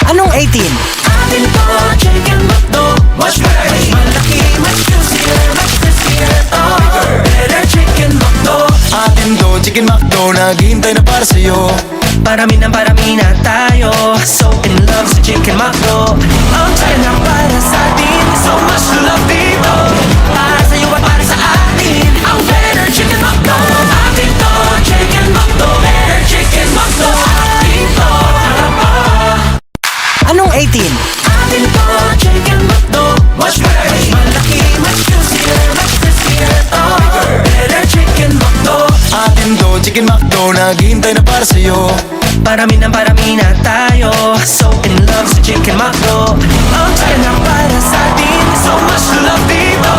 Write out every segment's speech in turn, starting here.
Anong 18? Atin to, chicken McDo. Much better, mas malaki, much juicier, much tastier. Oh, better chicken McDo. Atin to, chicken McDo, naghihintay na para sa'yo. Parami na tayo, so in love sa chicken McDo. Ang saya na para sa atin, so much love dito. Para sa'yo at para sa atin, ang better chicken McDo. Atin to, chicken McDo. Better chicken McDo. Atin to, Anong 18? atin to, chicken McDo. Much better, mas malaki, much juicier, much tastier. Oh, better chicken McDo. Atin to, chicken McDo, naghihintay na para sa'yo. Parami na tayo, so in love sa chicken McDo. Ang saya na para sa atin, so much love dito.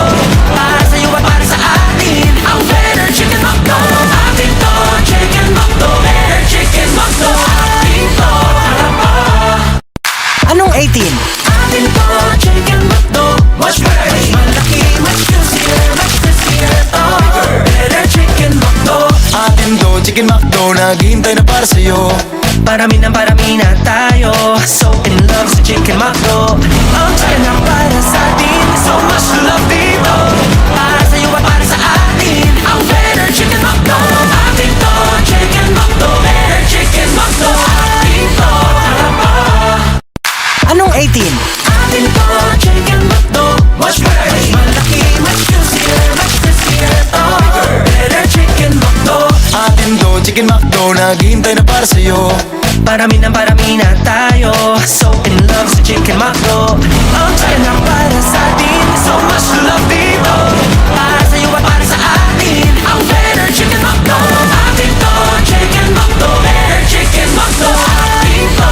Para sa'yo at para sa atin, ang better chicken McDo. Atin to, chicken McDo. Better chicken McDo. Atin to, Anong 18? atin to, chicken McDo. Much better, mas malaki, much juicier, much tastier. Oh, better chicken McDo. Atin to, chicken McDo, naghihintay na para sa'yo. Parami na tayo, so in love sa chicken McDo. Ang saya na para sa atin, so much love dito. Para sa'yo at para sa atin, ang better chicken McDo. Atin to, chicken McDo. Better chicken McDo. Atin to, Anong 18? atin to, chicken McDo. Much better, mas malaki, much juicier, much tastier. Oh, better chicken McDo. Atin to, chicken McDo, naghihintay na para sa'yo. Parami na tayo, so in love sa chicken McDo. Ang saya na para sa atin, so much love dito. Para sa'yo at para sa atin, ang better chicken McDo. Atin to, chicken McDo. Better chicken McDo. Atin to,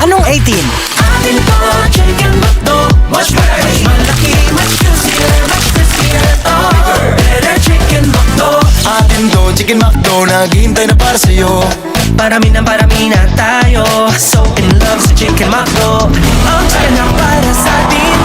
Anong 18? atin to, chicken McDo. Much better, mas malaki, much juicier, much tastier. Oh, better chicken McDo. Atin to, chicken McDo, naghihintay na para sa'yo. Parami na tayo, so in love sa chicken McDo. Ang saya na para sa atin,